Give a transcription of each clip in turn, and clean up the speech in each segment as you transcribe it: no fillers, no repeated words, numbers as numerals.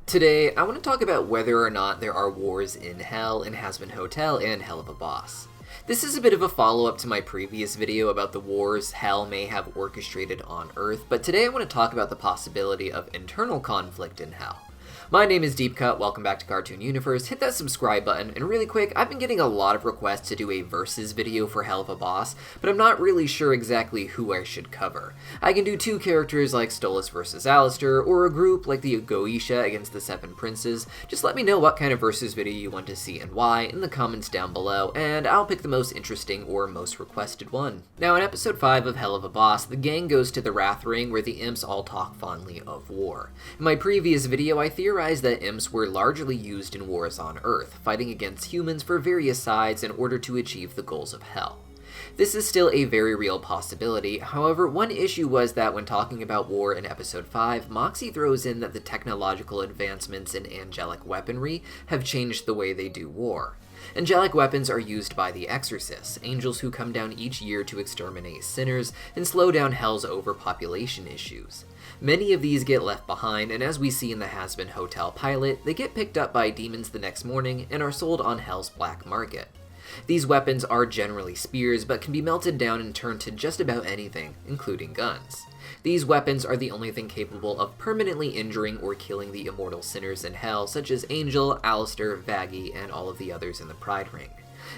Today, I want to talk about whether or not there are wars in Hell, in Hazbin Hotel, and Helluva Boss. This is a bit of a follow-up to my previous video about the wars Hell may have orchestrated on Earth, but today I want to talk about the possibility of internal conflict in Hell. My name is Deepcut, welcome back to Cartoon Universe. Hit that subscribe button, and really quick, I've been getting a lot of requests to do a versus video for Helluva Boss, but I'm not really sure exactly who I should cover. I can do two characters like Stolas vs. Alistair, or a group like the Goetia against the Seven Princes. Just let me know what kind of versus video you want to see and why in the comments down below, and I'll pick the most interesting or most requested one. Now in episode 5 of Helluva Boss, the gang goes to the Wrath Ring where the imps all talk fondly of war. In my previous video, I theorized that imps were largely used in wars on Earth, fighting against humans for various sides in order to achieve the goals of Hell. This is still a very real possibility, however, one issue was that when talking about war in episode 5, Moxie throws in that the technological advancements in angelic weaponry have changed the way they do war. Angelic weapons are used by the Exorcists, angels who come down each year to exterminate sinners and slow down Hell's overpopulation issues. Many of these get left behind, and as we see in the Hazbin Hotel pilot, they get picked up by demons the next morning and are sold on Hell's black market. These weapons are generally spears, but can be melted down and turned to just about anything, including guns. These weapons are the only thing capable of permanently injuring or killing the immortal sinners in Hell, such as Angel, Alistair, Vaggie, and all of the others in the Pride Ring.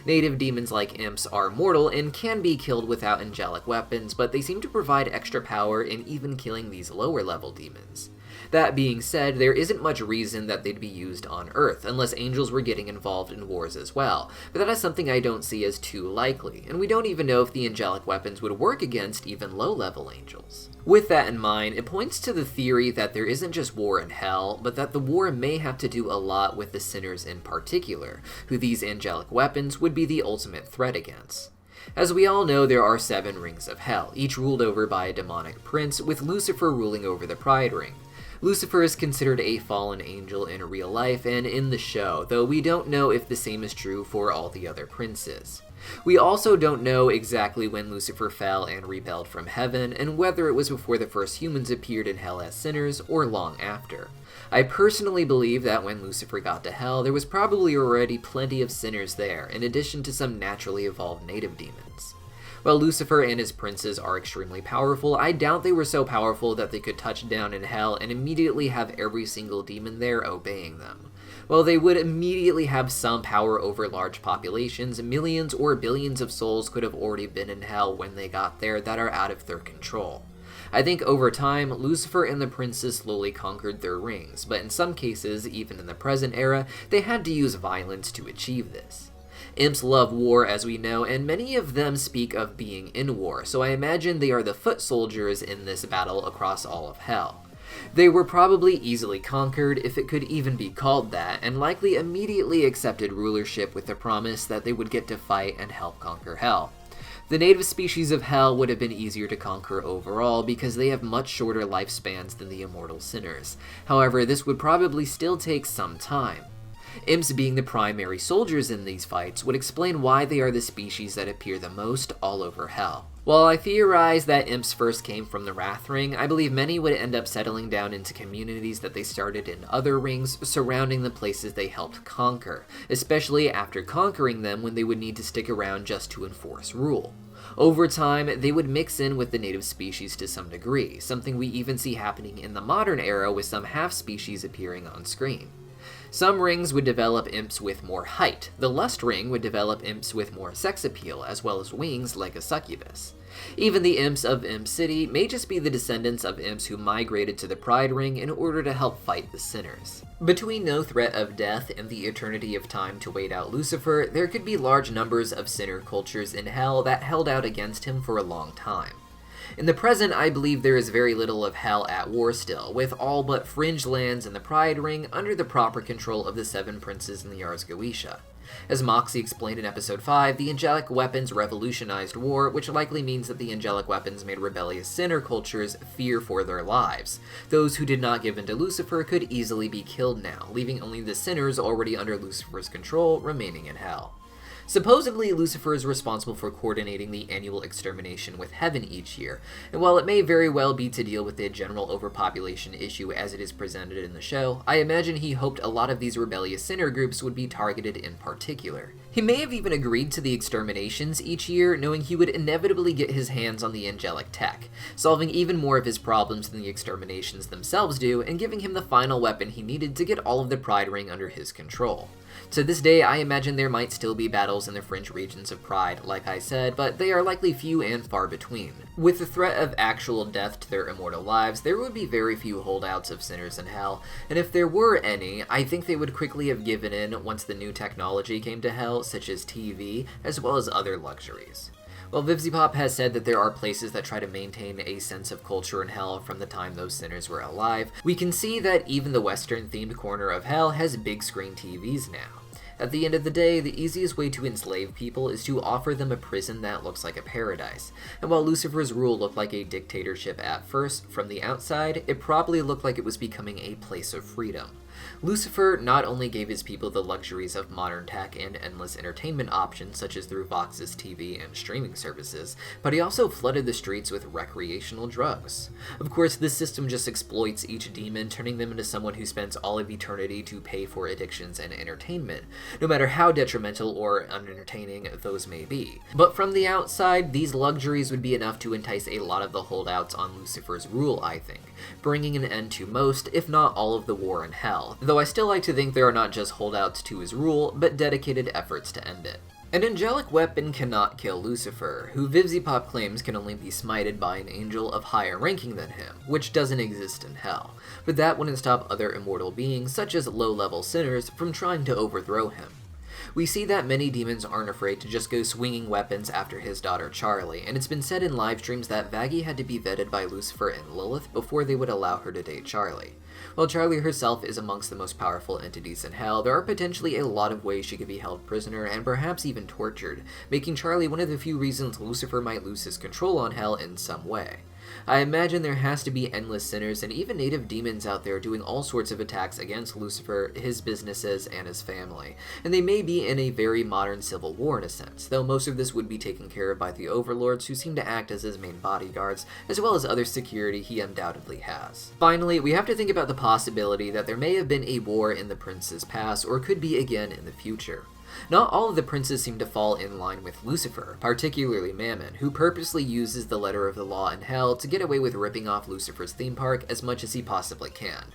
Native demons like imps are mortal and can be killed without angelic weapons, but they seem to provide extra power in even killing these lower level demons. That being said, there isn't much reason that they'd be used on Earth, unless angels were getting involved in wars as well, but that is something I don't see as too likely, and we don't even know if the angelic weapons would work against even low-level angels. With that in mind, it points to the theory that there isn't just war in Hell, but that the war may have to do a lot with the sinners in particular, who these angelic weapons would be the ultimate threat against. As we all know, there are 7 rings of Hell, each ruled over by a demonic prince, with Lucifer ruling over the Pride Ring. Lucifer is considered a fallen angel in real life and in the show, though we don't know if the same is true for all the other princes. We also don't know exactly when Lucifer fell and rebelled from heaven, and whether it was before the first humans appeared in Hell as sinners, or long after. I personally believe that when Lucifer got to Hell, there was probably already plenty of sinners there, in addition to some naturally evolved native demons. While Lucifer and his princes are extremely powerful, I doubt they were so powerful that they could touch down in Hell and immediately have every single demon there obeying them. While they would immediately have some power over large populations, millions or billions of souls could have already been in Hell when they got there that are out of their control. I think over time, Lucifer and the princes slowly conquered their rings, but in some cases, even in the present era, they had to use violence to achieve this. Imps love war, as we know, and many of them speak of being in war, so I imagine they are the foot soldiers in this battle across all of Hell. They were probably easily conquered, if it could even be called that, and likely immediately accepted rulership with the promise that they would get to fight and help conquer Hell. The native species of Hell would have been easier to conquer overall because they have much shorter lifespans than the immortal sinners. However, this would probably still take some time. Imps being the primary soldiers in these fights would explain why they are the species that appear the most all over Hell. While I theorize that imps first came from the Wrath Ring, I believe many would end up settling down into communities that they started in other rings surrounding the places they helped conquer, especially after conquering them when they would need to stick around just to enforce rule. Over time, they would mix in with the native species to some degree, something we even see happening in the modern era with some half-species appearing on screen. Some rings would develop imps with more height. The Lust Ring would develop imps with more sex appeal, as well as wings like a succubus. Even the imps of Imp City may just be the descendants of imps who migrated to the Pride Ring in order to help fight the sinners. Between no threat of death and the eternity of time to wait out Lucifer, there could be large numbers of sinner cultures in Hell that held out against him for a long time. In the present, I believe there is very little of Hell at war still, with all but fringe lands in the Pride Ring under the proper control of the 7 princes in the Ars Goetia. As Moxie explained in episode 5, the angelic weapons revolutionized war, which likely means that the angelic weapons made rebellious sinner cultures fear for their lives. Those who did not give in to Lucifer could easily be killed now, leaving only the sinners already under Lucifer's control remaining in Hell. Supposedly, Lucifer is responsible for coordinating the annual extermination with Heaven each year, and while it may very well be to deal with the general overpopulation issue as it is presented in the show, I imagine he hoped a lot of these rebellious sinner groups would be targeted in particular. He may have even agreed to the exterminations each year, knowing he would inevitably get his hands on the angelic tech, solving even more of his problems than the exterminations themselves do, and giving him the final weapon he needed to get all of the Pride Ring under his control. To this day, I imagine there might still be battles in the fringe regions of Pride, like I said, but they are likely few and far between. With the threat of actual death to their immortal lives, there would be very few holdouts of sinners in hell, and if there were any, I think they would quickly have given in once the new technology came to hell, such as TV, as well as other luxuries. While VivziePop has said that there are places that try to maintain a sense of culture in hell from the time those sinners were alive, we can see that even the Western-themed corner of hell has big screen TVs now. At the end of the day, the easiest way to enslave people is to offer them a prison that looks like a paradise. And while Lucifer's rule looked like a dictatorship at first, from the outside, it probably looked like it was becoming a place of freedom. Lucifer not only gave his people the luxuries of modern tech and endless entertainment options such as through Vox's TV and streaming services, but he also flooded the streets with recreational drugs. Of course, this system just exploits each demon, turning them into someone who spends all of eternity to pay for addictions and entertainment, no matter how detrimental or unentertaining those may be. But from the outside, these luxuries would be enough to entice a lot of the holdouts on Lucifer's rule, I think, bringing an end to most, if not all of the war in hell, though I still like to think there are not just holdouts to his rule, but dedicated efforts to end it. An angelic weapon cannot kill Lucifer, who VivziePop claims can only be smited by an angel of higher ranking than him, which doesn't exist in hell, but that wouldn't stop other immortal beings, such as low-level sinners, from trying to overthrow him. We see that many demons aren't afraid to just go swinging weapons after his daughter Charlie, and it's been said in live streams that Vaggie had to be vetted by Lucifer and Lilith before they would allow her to date Charlie. While Charlie herself is amongst the most powerful entities in hell, there are potentially a lot of ways she could be held prisoner and perhaps even tortured, making Charlie one of the few reasons Lucifer might lose his control on hell in some way. I imagine there has to be endless sinners and even native demons out there doing all sorts of attacks against Lucifer, his businesses, and his family, and they may be in a very modern civil war in a sense, though most of this would be taken care of by the overlords who seem to act as his main bodyguards, as well as other security he undoubtedly has. Finally, we have to think about the possibility that there may have been a war in the prince's past, or could be again in the future. Not all of the princes seem to fall in line with Lucifer, particularly Mammon, who purposely uses the letter of the law in hell to get away with ripping off Lucifer's theme park as much as he possibly can.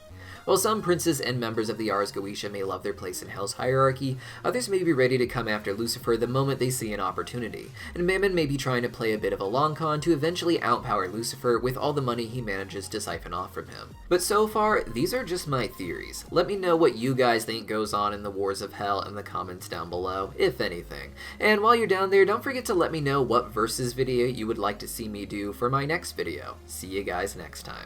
While some princes and members of the Ars Goetia may love their place in Hell's hierarchy, others may be ready to come after Lucifer the moment they see an opportunity, and Mammon may be trying to play a bit of a long con to eventually outpower Lucifer with all the money he manages to siphon off from him. But so far, these are just my theories. Let me know what you guys think goes on in the Wars of Hell in the comments down below, if anything. And while you're down there, don't forget to let me know what Versus video you would like to see me do for my next video. See you guys next time.